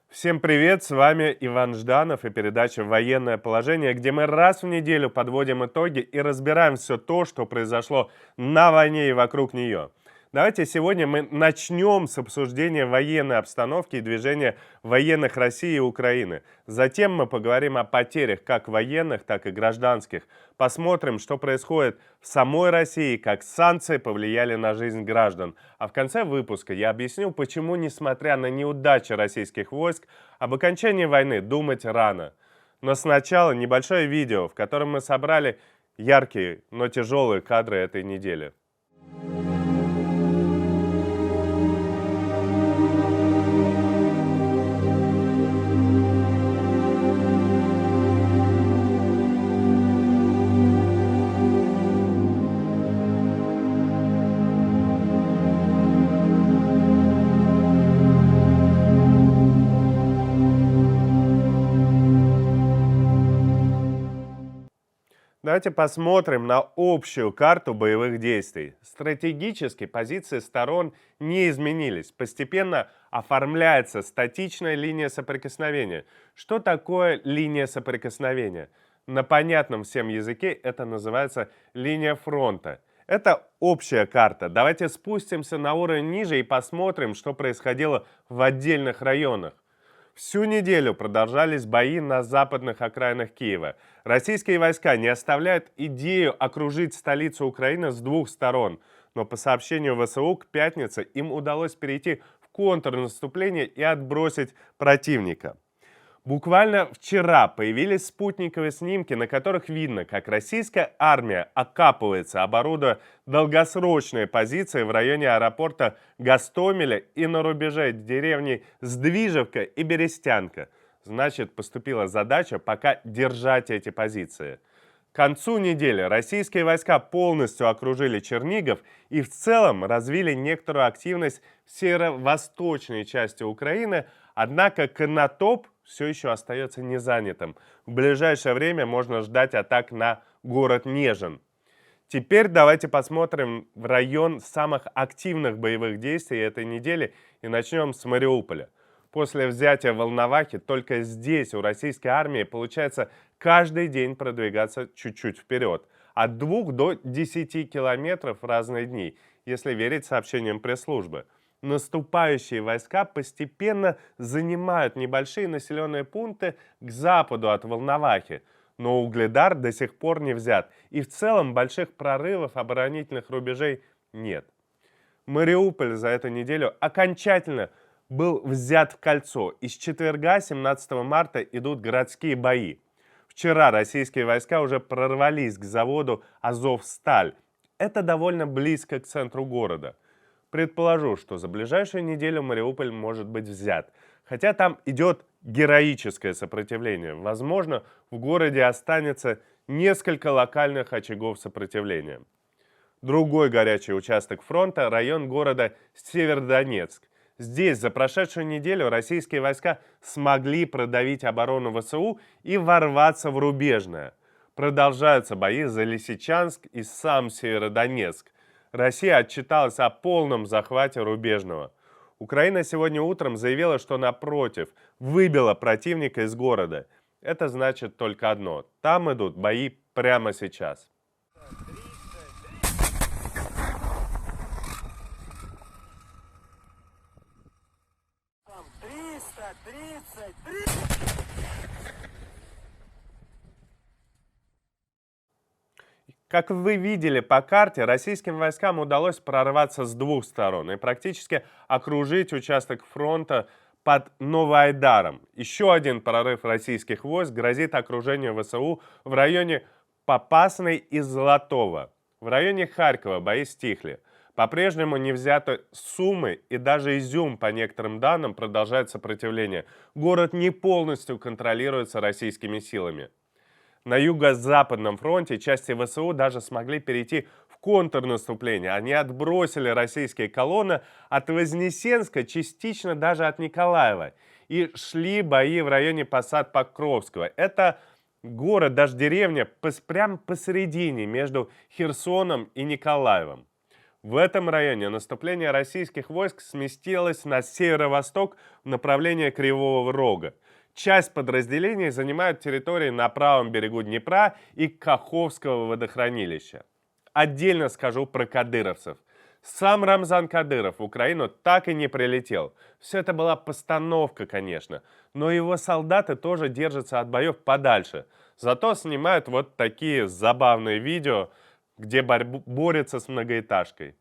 Всем привет, с вами Иван Жданов и передача «Военное положение», где мы раз в неделю подводим итоги и разбираем все то, что произошло на войне и вокруг нее. Давайте сегодня мы начнем с обсуждения военной обстановки и движения военных России и Украины. Затем мы поговорим о потерях как военных, так и гражданских. Посмотрим, что происходит в самой России, как санкции повлияли на жизнь граждан. А в конце выпуска я объясню, почему, несмотря на неудачи российских войск, об окончании войны думать рано. Но сначала небольшое видео, в котором мы собрали яркие, но тяжелые кадры этой недели. Давайте посмотрим на общую карту боевых действий. Стратегически позиции сторон не изменились. Постепенно оформляется статичная линия соприкосновения. Что такое линия соприкосновения? На понятном всем языке это называется линия фронта. Это общая карта. Давайте спустимся на уровень ниже и посмотрим, что происходило в отдельных районах. Всю неделю продолжались бои на западных окраинах Киева. Российские войска не оставляют идею окружить столицу Украины с двух сторон. Но по сообщению ВСУ к пятнице им удалось перейти в контрнаступление и отбросить противника. Буквально вчера появились спутниковые снимки, на которых видно, как российская армия окапывается, оборудуя долгосрочные позиции в районе аэропорта Гостомеля и на рубеже деревней Сдвижевка и Берестянка. Значит, поступила задача пока держать эти позиции. К концу недели российские войска полностью окружили Чернигов и в целом развили некоторую активность в северо-восточной части Украины, однако Конотоп все еще остается незанятым. В ближайшее время можно ждать атак на город Нежин. Теперь давайте посмотрим в район самых активных боевых действий этой недели и начнем с Мариуполя. После взятия Волновахи только здесь у российской армии получается каждый день продвигаться чуть-чуть вперед. От 2 до 10 километров в разные дни, если верить сообщениям пресс-службы. Наступающие войска постепенно занимают небольшие населенные пункты к западу от Волновахи, но Угледар до сих пор не взят, и в целом больших прорывов оборонительных рубежей нет. Мариуполь за эту неделю окончательно был взят в кольцо, и с четверга, 17 марта, идут городские бои. Вчера российские войска уже прорвались к заводу «Азовсталь». Это довольно близко к центру города. Предположу, что за ближайшую неделю Мариуполь может быть взят, хотя там идет героическое сопротивление. Возможно, в городе останется несколько локальных очагов сопротивления. Другой горячий участок фронта – район города Северодонецк. Здесь за прошедшую неделю российские войска смогли продавить оборону ВСУ и ворваться в Рубежное. Продолжаются бои за Лисичанск и сам Северодонецк. Россия отчиталась о полном захвате Рубежного. Украина сегодня утром заявила, что напротив, выбила противника из города. Это значит только одно – там идут бои прямо сейчас. Как вы видели по карте, российским войскам удалось прорваться с двух сторон и практически окружить участок фронта под Новоайдаром. Еще один прорыв российских войск грозит окружению ВСУ в районе Попасной и Золотого. В районе Харькова бои стихли. По-прежнему не взяты Сумы и даже Изюм, по некоторым данным, продолжает сопротивление. Город не полностью контролируется российскими силами. На юго-западном фронте части ВСУ даже смогли перейти в контрнаступление. Они отбросили российские колонны от Вознесенска, частично даже от Николаева. И шли бои в районе Посад-Покровского. Это город, даже деревня, прямо посередине между Херсоном и Николаевом. В этом районе наступление российских войск сместилось на северо-восток в направлении Кривого Рога. Часть подразделений занимают территории на правом берегу Днепра и Каховского водохранилища. Отдельно скажу про кадыровцев. Сам Рамзан Кадыров в Украину так и не прилетел. Все это была постановка, конечно, но его солдаты тоже держатся от боев подальше. Зато снимают вот такие забавные видео, где борются с многоэтажкой.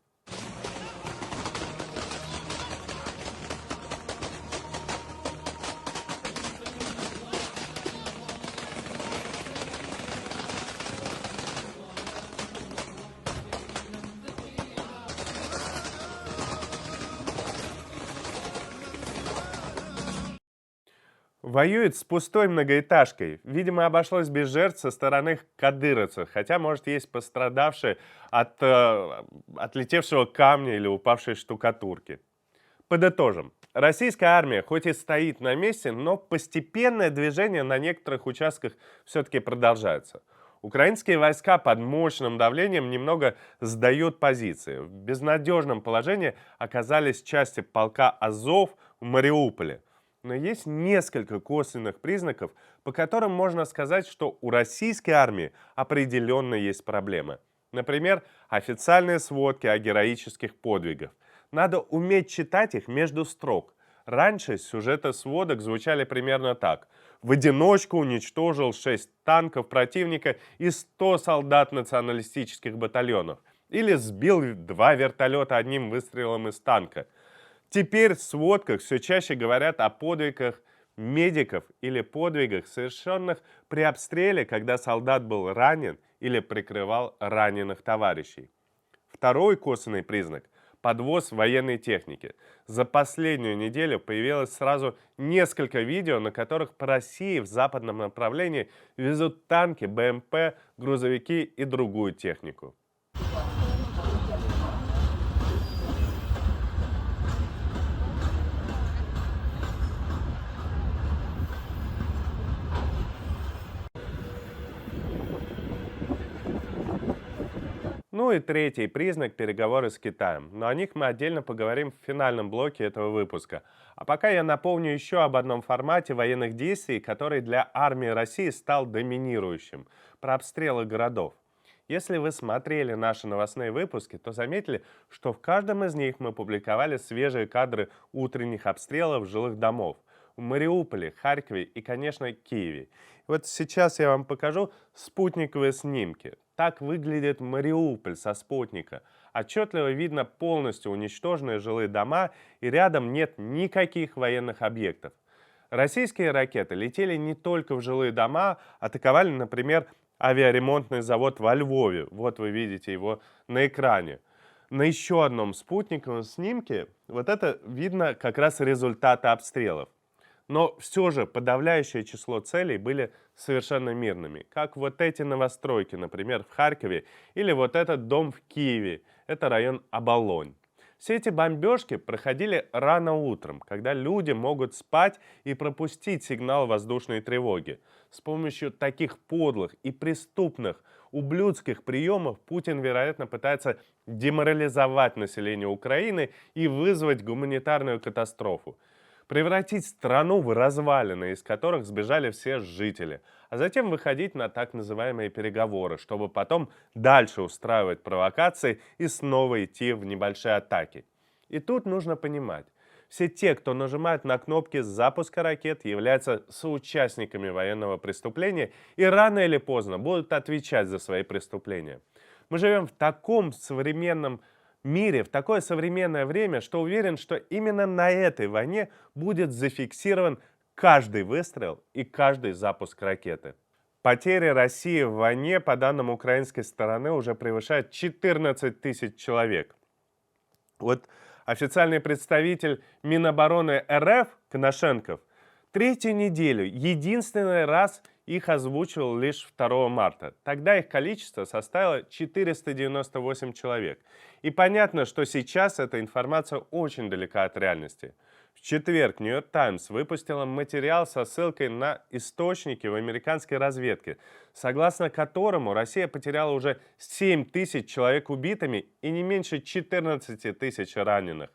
Воюет с пустой многоэтажкой. Видимо, обошлось без жертв со стороны кадыровцев, хотя, может, есть пострадавшие от отлетевшего камня или упавшей штукатурки. Подытожим. Российская армия хоть и стоит на месте, но постепенное движение на некоторых участках все-таки продолжается. Украинские войска под мощным давлением немного сдают позиции. В безнадежном положении оказались части полка Азов в Мариуполе. Но есть несколько косвенных признаков, по которым можно сказать, что у российской армии определенно есть проблемы. Например, официальные сводки о героических подвигах. Надо уметь читать их между строк. Раньше сюжеты сводок звучали примерно так. В одиночку уничтожил 6 танков противника и 100 солдат националистических батальонов. Или сбил 2 вертолета одним выстрелом из танка. Теперь в сводках все чаще говорят о подвигах медиков или подвигах, совершенных при обстреле, когда солдат был ранен или прикрывал раненых товарищей. Второй косвенный признак – подвоз военной техники. За последнюю неделю появилось сразу несколько видео, на которых по России в западном направлении везут танки, БМП, грузовики и другую технику. Ну и третий признак – переговоры с Китаем. Но о них мы отдельно поговорим в финальном блоке этого выпуска. А пока я напомню еще об одном формате военных действий, который для армии России стал доминирующим – про обстрелы городов. Если вы смотрели наши новостные выпуски, то заметили, что в каждом из них мы публиковали свежие кадры утренних обстрелов жилых домов в Мариуполе, Харькове и, конечно, Киеве. Вот сейчас я вам покажу спутниковые снимки. Так выглядит Мариуполь со спутника. Отчетливо видно полностью уничтоженные жилые дома, и рядом нет никаких военных объектов. Российские ракеты летели не только в жилые дома, атаковали, например, авиаремонтный завод во Львове. Вот вы видите его на экране. На еще одном спутниковом снимке вот это видно как раз результаты обстрелов. Но все же подавляющее число целей были совершенно мирными, как вот эти новостройки, например, в Харькове, или вот этот дом в Киеве, это район Оболонь. Все эти бомбежки проходили рано утром, когда люди могут спать и пропустить сигнал воздушной тревоги. С помощью таких подлых и преступных, ублюдских приемов Путин, вероятно, пытается деморализовать население Украины и вызвать гуманитарную катастрофу. Превратить страну в развалины, из которых сбежали все жители, а затем выходить на так называемые переговоры, чтобы потом дальше устраивать провокации и снова идти в небольшие атаки. И тут нужно понимать, все те, кто нажимает на кнопки запуска ракет, являются соучастниками военного преступления и рано или поздно будут отвечать за свои преступления. Мы живем в таком современном мире, в такое современное время, что уверен, что именно на этой войне будет зафиксирован каждый выстрел и каждый запуск ракеты. Потери России в войне, по данным украинской стороны, уже превышают 14 тысяч человек. Вот официальный представитель Минобороны РФ Коношенков Третью неделю единственный раз их озвучивал лишь 2 марта. Тогда их количество составило 498 человек. И понятно, что сейчас эта информация очень далека от реальности. В четверг New York Times выпустила материал со ссылкой на источники в американской разведке, согласно которому Россия потеряла уже 7 тысяч человек убитыми и не меньше 14 тысяч раненых.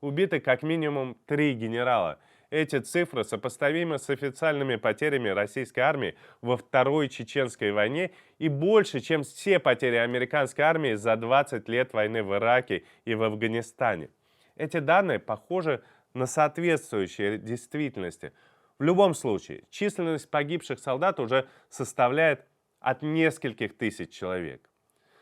Убиты как минимум 3 генерала. Эти цифры сопоставимы с официальными потерями российской армии во Второй Чеченской войне и больше, чем все потери американской армии за 20 лет войны в Ираке и в Афганистане. Эти данные похожи на соответствующие действительности. В любом случае, численность погибших солдат уже составляет от нескольких тысяч человек.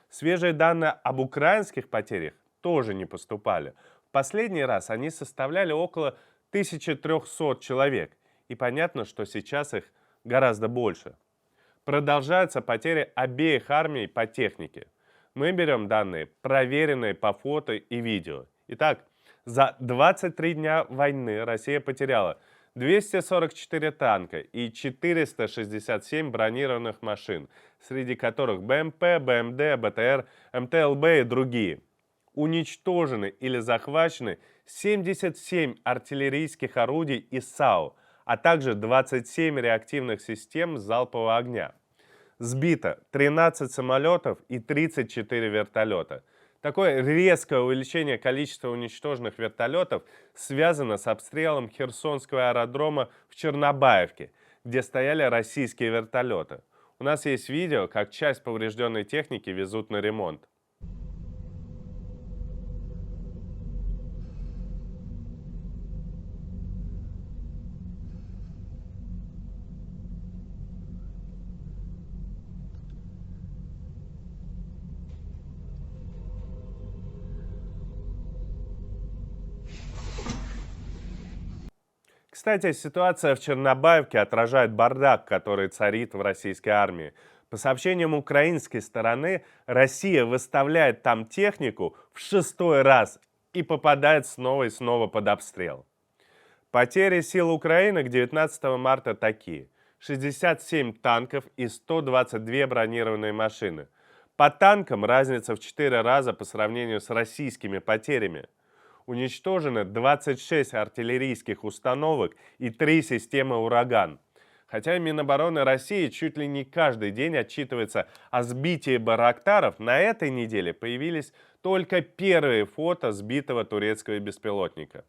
Свежие данные об украинских потерях тоже не поступали. В последний раз они составляли около 1300 человек, и понятно, что сейчас их гораздо больше. Продолжаются потери обеих армий по технике. Мы берем данные, проверенные по фото и видео. Итак, за 23 дня войны Россия потеряла 244 танка и 467 бронированных машин, среди которых БМП, БМД, БТР, МТЛБ и другие. Уничтожены или захвачены 77 артиллерийских орудий и САУ, а также 27 реактивных систем залпового огня. Сбито 13 самолетов и 34 вертолета. Такое резкое увеличение количества уничтоженных вертолетов связано с обстрелом Херсонского аэродрома в Чернобаевке, где стояли российские вертолеты. У нас есть видео, как часть поврежденной техники везут на ремонт. Кстати, ситуация в Чернобаевке отражает бардак, который царит в российской армии. По сообщениям украинской стороны, Россия выставляет там технику в 6-й раз и попадает снова и снова под обстрел. Потери сил Украины к 19 марта такие: 67 танков и 122 бронированные машины. По танкам разница в 4 раза по сравнению с российскими потерями. Уничтожено 26 артиллерийских установок и 3 системы «Ураган». Хотя Минобороны России чуть ли не каждый день отчитывается о сбитии байрактаров, на этой неделе появились только первые фото сбитого турецкого беспилотника.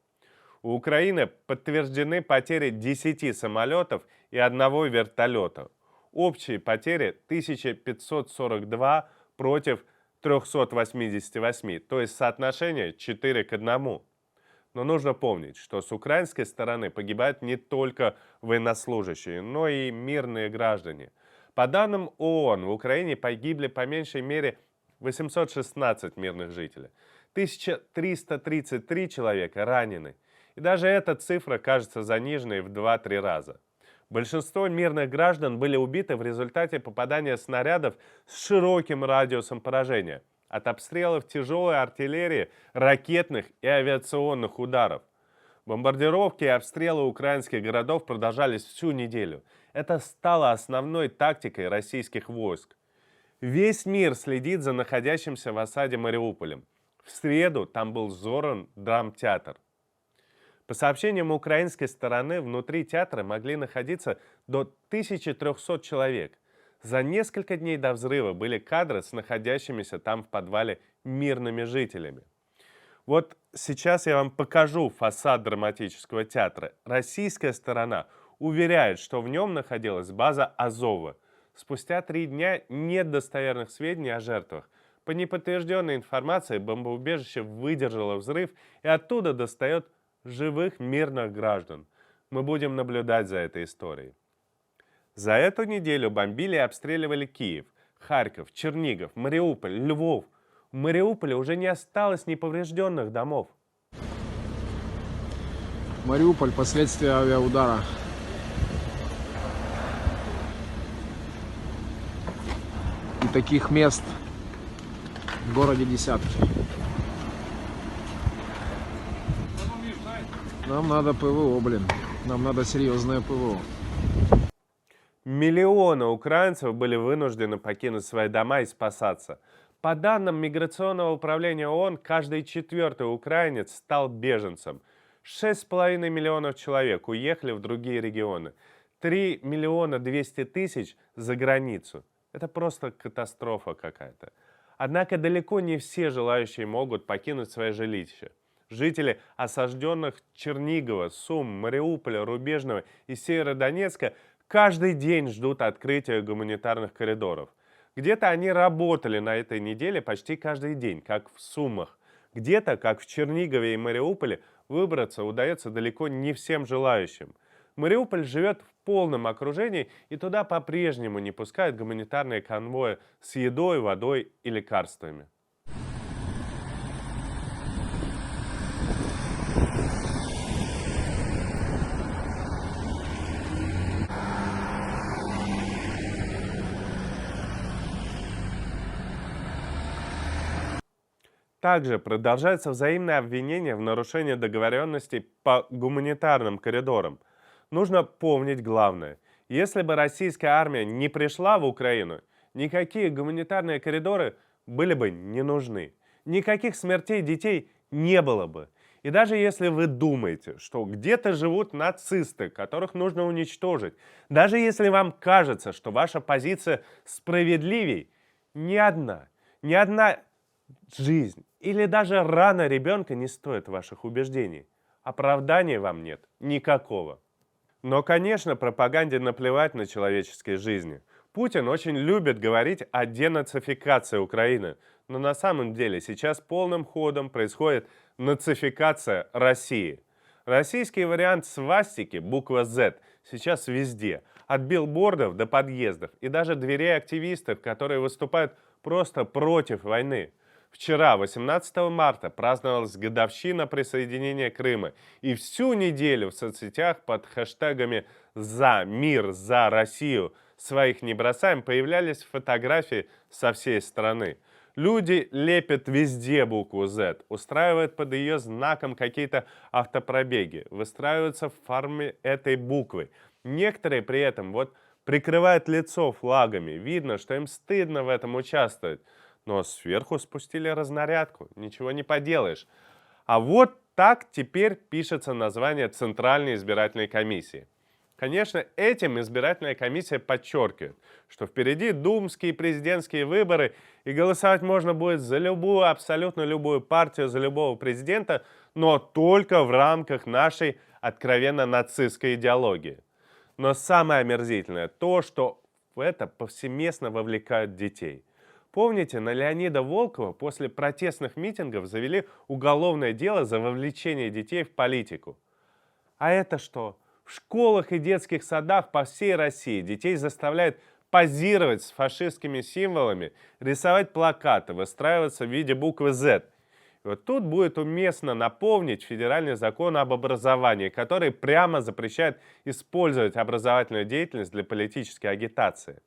У Украины подтверждены потери 10 самолетов и 1 вертолета. Общие потери 1542 против 388, то есть соотношение 4 к 1. Но нужно помнить, что с украинской стороны погибают не только военнослужащие, но и мирные граждане. По данным ООН, в Украине погибли по меньшей мере 816 мирных жителей, 1333 человека ранены. И даже эта цифра кажется заниженной в 2-3 раза. Большинство мирных граждан были убиты в результате попадания снарядов с широким радиусом поражения, от обстрелов тяжелой артиллерии, ракетных и авиационных ударов. Бомбардировки и обстрелы украинских городов продолжались всю неделю. Это стало основной тактикой российских войск. Весь мир следит за находящимся в осаде Мариуполем. В среду там был взорван драмтеатр. По сообщениям украинской стороны, внутри театра могли находиться до 1300 человек. За несколько дней до взрыва были кадры с находящимися там в подвале мирными жителями. Вот сейчас я вам покажу фасад драматического театра. Российская сторона уверяет, что в нем находилась база Азова. Спустя 3 дня нет достоверных сведений о жертвах. По неподтвержденной информации, бомбоубежище выдержало взрыв и оттуда достает живых мирных граждан. Мы будем наблюдать за этой историей. За эту неделю бомбили и обстреливали Киев, Харьков, Чернигов, Мариуполь, Львов. В Мариуполе уже не осталось неповрежденных домов. Мариуполь, последствия авиаудара. И таких мест в городе десятки. Нам надо ПВО, блин. Нам надо серьезное ПВО. Миллионы украинцев были вынуждены покинуть свои дома и спасаться. По данным Миграционного управления ООН, каждый четвертый украинец стал беженцем. 6,5 миллионов человек уехали в другие регионы. 3 миллиона 200 тысяч за границу. Это просто катастрофа какая-то. Однако далеко не все желающие могут покинуть свое жилище. Жители осажденных Чернигова, Сум, Мариуполя, Рубежного и Северодонецка каждый день ждут открытия гуманитарных коридоров. Где-то они работали на этой неделе почти каждый день, как в Сумах. Где-то, как в Чернигове и Мариуполе, выбраться удается далеко не всем желающим. Мариуполь живет в полном окружении, и туда по-прежнему не пускают гуманитарные конвои с едой, водой и лекарствами. Также продолжается взаимное обвинение в нарушении договоренностей по гуманитарным коридорам. Нужно помнить главное. Если бы российская армия не пришла в Украину, никакие гуманитарные коридоры были бы не нужны. Никаких смертей детей не было бы. И даже если вы думаете, что где-то живут нацисты, которых нужно уничтожить, даже если вам кажется, что ваша позиция справедливей, ни одна жизнь или даже рана ребенка не стоит ваших убеждений. Оправдания вам нет никакого. Но, конечно, пропаганде наплевать на человеческие жизни. Путин очень любит говорить о денацификации Украины, но на самом деле сейчас полным ходом происходит нацификация России. Российский вариант свастики, буква Z, сейчас везде. От билбордов до подъездов и даже дверей активистов, которые выступают просто против войны. Вчера, 18 марта, праздновалась годовщина присоединения Крыма. И всю неделю в соцсетях под хэштегами «За мир», «За Россию» своих не бросаем появлялись фотографии со всей страны. Люди лепят везде букву Z, устраивают под ее знаком какие-то автопробеги, выстраиваются в форме этой буквы. Некоторые при этом прикрывают лицо флагами. Видно, что им стыдно в этом участвовать. Но сверху спустили разнарядку, ничего не поделаешь. А вот так теперь пишется название Центральной избирательной комиссии. Конечно, этим избирательная комиссия подчеркивает, что впереди думские и президентские выборы, и голосовать можно будет за любую, абсолютно любую партию, за любого президента, но только в рамках нашей откровенно нацистской идеологии. Но самое омерзительное то, что в это повсеместно вовлекают детей. Помните, на Леонида Волкова после протестных митингов завели уголовное дело за вовлечение детей в политику. А это что? В школах и детских садах по всей России детей заставляют позировать с фашистскими символами, рисовать плакаты, выстраиваться в виде буквы Z. И вот тут будет уместно напомнить федеральный закон об образовании, который прямо запрещает использовать образовательную деятельность для политической агитации.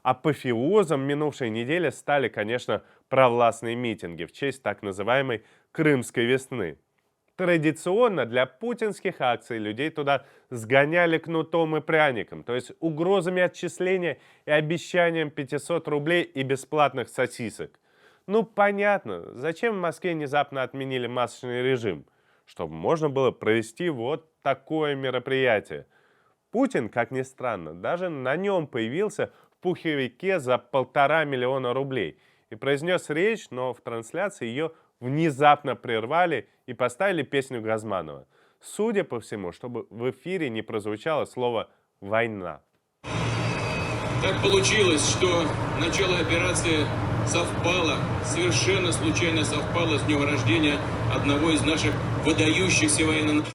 Апофеозом минувшей недели стали, конечно, провластные митинги в честь так называемой «Крымской весны». Традиционно для путинских акций людей туда сгоняли кнутом и пряником, то есть угрозами отчисления и обещанием 500 рублей и бесплатных сосисок. Ну понятно, зачем в Москве внезапно отменили масочный режим? Чтобы можно было провести вот такое мероприятие. Путин, как ни странно, даже на нем появился в пуховике за 1,5 миллиона рублей и произнес речь, но в трансляции ее внезапно прервали и поставили песню Газманова. Судя по всему, чтобы в эфире не прозвучало слово «война». Так получилось, что начало операции совпало, совершенно случайно совпало с днем рождения одного из наших выдающихся военных.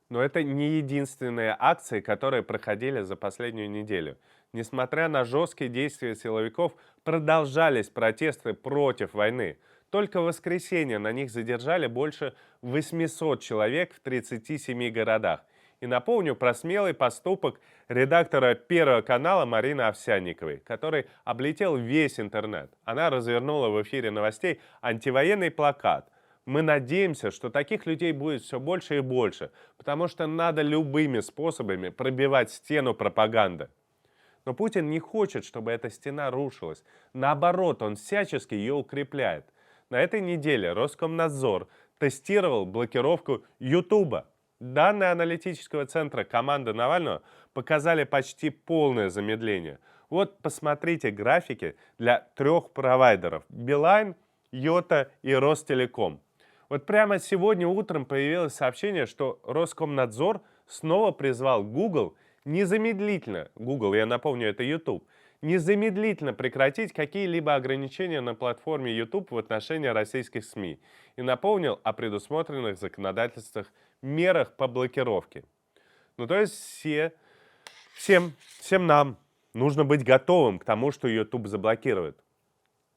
Но это не единственные акции, которые проходили за последнюю неделю. Несмотря на жесткие действия силовиков, продолжались протесты против войны. Только в воскресенье на них задержали больше 800 человек в 37 городах. И напомню про смелый поступок редактора Первого канала Марины Овсянниковой, который облетел весь интернет. Она развернула в эфире новостей антивоенный плакат. Мы надеемся, что таких людей будет все больше и больше, потому что надо любыми способами пробивать стену пропаганды. Но Путин не хочет, чтобы эта стена рушилась. Наоборот, он всячески ее укрепляет. На этой неделе Роскомнадзор тестировал блокировку Ютуба. Данные аналитического центра команды Навального показали почти полное замедление. Вот посмотрите графики для 3 провайдеров: Билайн, Йота и Ростелеком. Вот прямо сегодня утром появилось сообщение, что Роскомнадзор снова призвал Google незамедлительно, Google, я напомню, это YouTube, незамедлительно прекратить какие-либо ограничения на платформе YouTube в отношении российских СМИ и напомнил о предусмотренных законодательствах мерах по блокировке. Ну, то есть всем нам нужно быть готовым к тому, что YouTube заблокирует.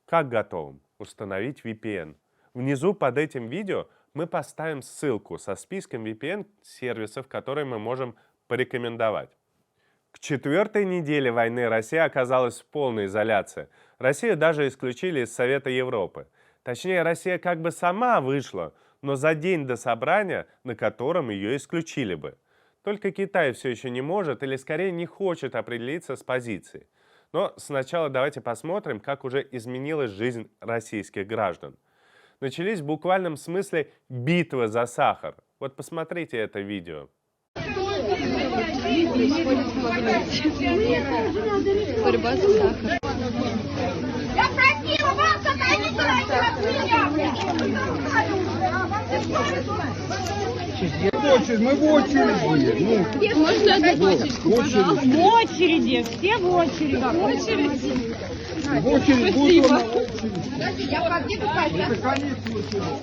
Как готовым? Установить VPN. Внизу под этим видео мы поставим ссылку со списком VPN-сервисов, которые мы можем порекомендовать. К 4-й неделе войны Россия оказалась в полной изоляции. Россию даже исключили из Совета Европы. Точнее, Россия как бы сама вышла, но за день до собрания, на котором ее исключили бы. Только Китай все еще не может или скорее не хочет определиться с позицией. Но сначала давайте посмотрим, как уже изменилась жизнь российских граждан. Начались в буквальном смысле битвы за сахар. Вот посмотрите это видео. Борьба за сахар. Я просила вас сохранить Мы в очереди. Можно одну пачечку, пожалуйста? В очереди, все в очереди. В очереди. В очередь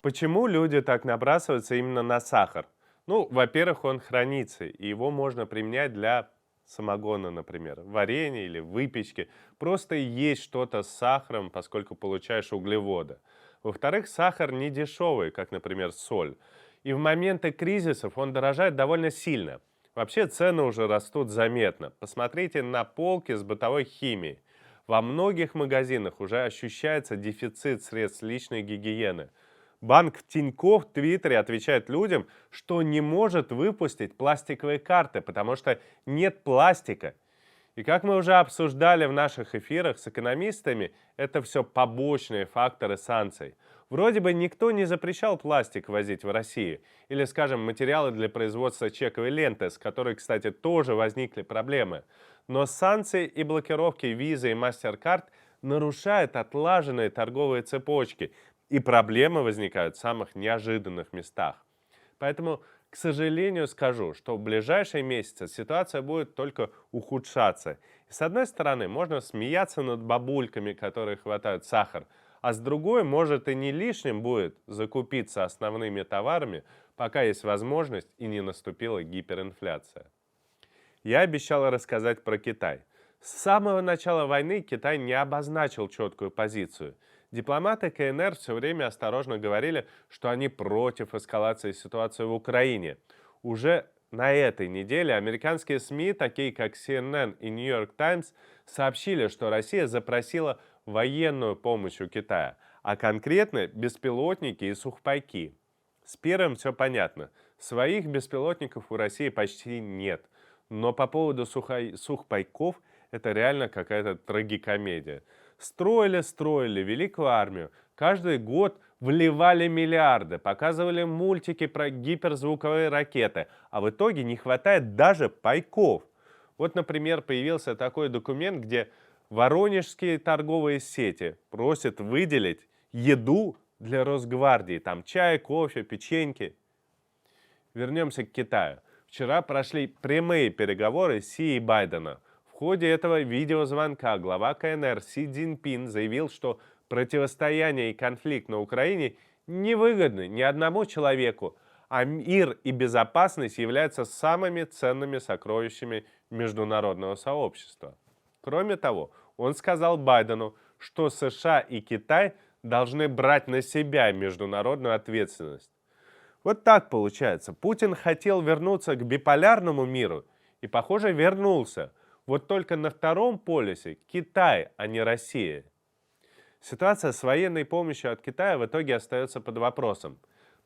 Почему люди так набрасываются именно на сахар? Ну, во-первых, он хранится, и его можно применять для самогона, например, варенья или выпечки. Просто есть что-то с сахаром, поскольку получаешь углеводы. Во-вторых, сахар не дешевый, как, например, соль. И в моменты кризисов он дорожает довольно сильно. Вообще цены уже растут заметно. Посмотрите на полки с бытовой химией. Во многих магазинах уже ощущается дефицит средств личной гигиены. Банк Тинькофф в Твиттере отвечает людям, что не может выпустить пластиковые карты, потому что нет пластика. И как мы уже обсуждали в наших эфирах с экономистами, это все побочные факторы санкций. Вроде бы никто не запрещал пластик возить в Россию. Или, скажем, материалы для производства чековой ленты, с которой, кстати, тоже возникли проблемы. Но санкции и блокировки Visa и MasterCard нарушают отлаженные торговые цепочки, и проблемы возникают в самых неожиданных местах. Поэтому, к сожалению, скажу, что в ближайшие месяцы ситуация будет только ухудшаться. И с одной стороны, можно смеяться над бабульками, которые хватают сахар, а с другой, может, и не лишним будет закупиться основными товарами, пока есть возможность и не наступила гиперинфляция. Я обещал рассказать про Китай. С самого начала войны Китай не обозначил четкую позицию. Дипломаты КНР все время осторожно говорили, что они против эскалации ситуации в Украине. Уже на этой неделе американские СМИ, такие как CNN и New York Times, сообщили, что Россия запросила военную помощь у Китая, а конкретно беспилотники и сухпайки. С первым все понятно. Своих беспилотников у России почти нет. Но по поводу сухпайков это реально какая-то трагикомедия. Строили великую армию. Каждый год вливали миллиарды, показывали мультики про гиперзвуковые ракеты, а в итоге не хватает даже пайков. Вот, например, появился такой документ, где воронежские торговые сети просят выделить еду для Росгвардии. Там чай, кофе, печеньки. Вернемся к Китаю. Вчера прошли прямые переговоры Си и Байдена. В ходе этого видеозвонка глава КНР Си Цзиньпин заявил, что противостояние и конфликт на Украине невыгодны ни одному человеку, а мир и безопасность являются самыми ценными сокровищами международного сообщества. Кроме того, он сказал Байдену, что США и Китай должны брать на себя международную ответственность. Вот так получается. Путин хотел вернуться к биполярному миру и, похоже, вернулся. Вот только на втором полюсе Китай, а не Россия. Ситуация с военной помощью от Китая в итоге остается под вопросом.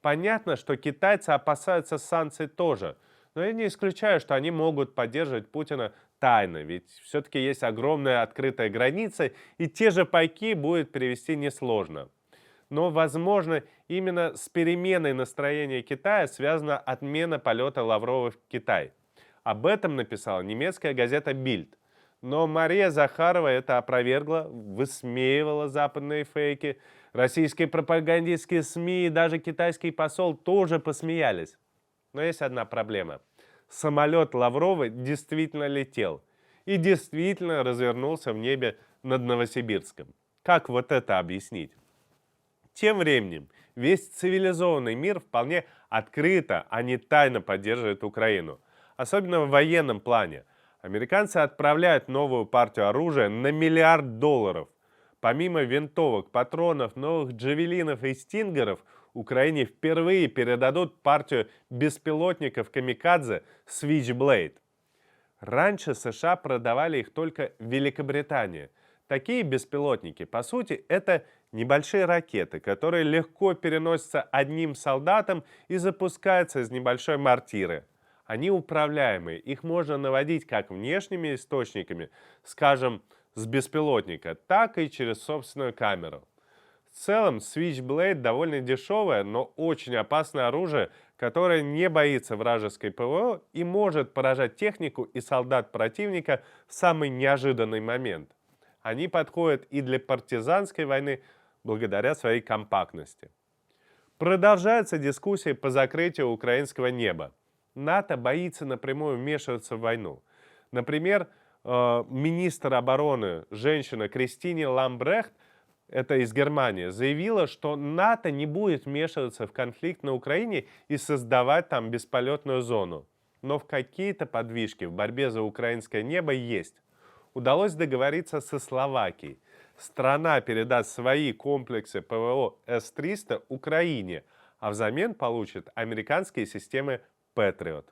Понятно, что китайцы опасаются санкций тоже, но я не исключаю, что они могут поддерживать Путина тайно, ведь все-таки есть огромная открытая граница, и те же пайки будет перевести несложно. Но, возможно, именно с переменой настроения Китая связана отмена полета Лаврова в Китай. Об этом написала немецкая газета Bild. Но Мария Захарова это опровергла, высмеивала западные фейки. Российские пропагандистские СМИ и даже китайский посол тоже посмеялись. Но есть одна проблема. Самолет Лаврова действительно летел. И действительно развернулся в небе над Новосибирском. Как вот это объяснить? Тем временем весь цивилизованный мир вполне открыто, а не тайно поддерживает Украину. Особенно в военном плане. Американцы отправляют новую партию оружия на $1 миллиард. Помимо винтовок, патронов, новых джавелинов и стингеров, Украине впервые передадут партию беспилотников «Камикадзе» Switchblade. Раньше США продавали их только в Великобритании. Такие беспилотники, по сути, это небольшие ракеты, которые легко переносятся одним солдатом и запускаются из небольшой мортиры. Они управляемые, их можно наводить как внешними источниками, скажем, с беспилотника, так и через собственную камеру. В целом, Switchblade довольно дешевое, но очень опасное оружие, которое не боится вражеской ПВО и может поражать технику и солдат противника в самый неожиданный момент. Они подходят и для партизанской войны благодаря своей компактности. Продолжаются дискуссии по закрытию украинского неба. НАТО боится напрямую вмешиваться в войну. Например, министр обороны, женщина Кристине Ламбрехт, это из Германии, заявила, что НАТО не будет вмешиваться в конфликт на Украине и создавать там бесполетную зону. Но в какие-то подвижки в борьбе за украинское небо есть. Удалось договориться со Словакией. Страна передаст свои комплексы ПВО С-300 Украине, а взамен получит американские системы Patriot.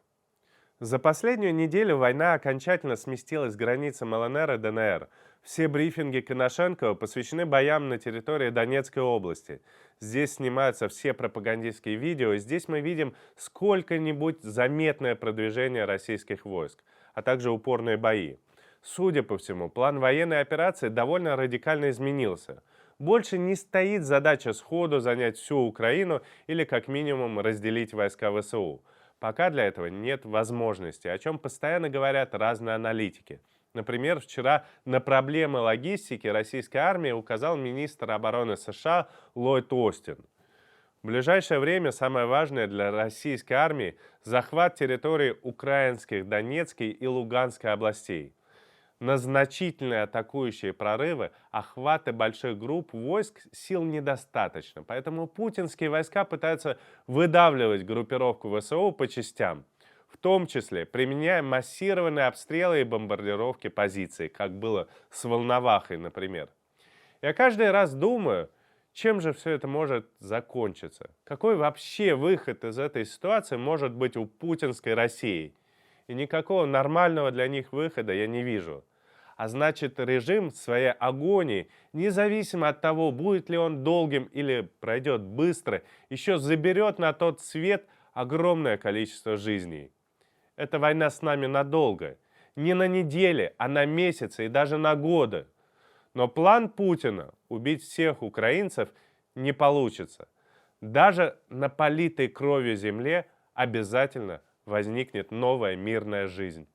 За последнюю неделю война окончательно сместилась с границы ЛНР и ДНР. Все брифинги Коношенкова посвящены боям на территории Донецкой области. Здесь снимаются все пропагандистские видео, и здесь мы видим сколько-нибудь заметное продвижение российских войск, а также упорные бои. Судя по всему, план военной операции довольно радикально изменился. Больше не стоит задача сходу занять всю Украину или как минимум разделить войска ВСУ. Пока для этого нет возможности, о чем постоянно говорят разные аналитики. Например, вчера на проблемы логистики российской армии указал министр обороны США Ллойд Остин. В ближайшее время самое важное для российской армии – захват территории украинских Донецкой и Луганской областей. На значительные атакующие прорывы, охваты больших групп войск сил недостаточно, поэтому путинские войска пытаются выдавливать группировку ВСУ по частям, в том числе применяя массированные обстрелы и бомбардировки позиций, как было с Волновахой, например. Я каждый раз думаю, чем же все это может закончиться? Какой вообще выход из этой ситуации может быть у путинской России? И никакого нормального для них выхода я не вижу. А значит, режим в своей агонии, независимо от того, будет ли он долгим или пройдет быстро, еще заберет на тот свет огромное количество жизней. Эта война с нами надолго. Не на недели, а на месяцы и даже на годы. Но план Путина убить всех украинцев не получится. Даже на политой кровью земле обязательно возникнет новая мирная жизнь.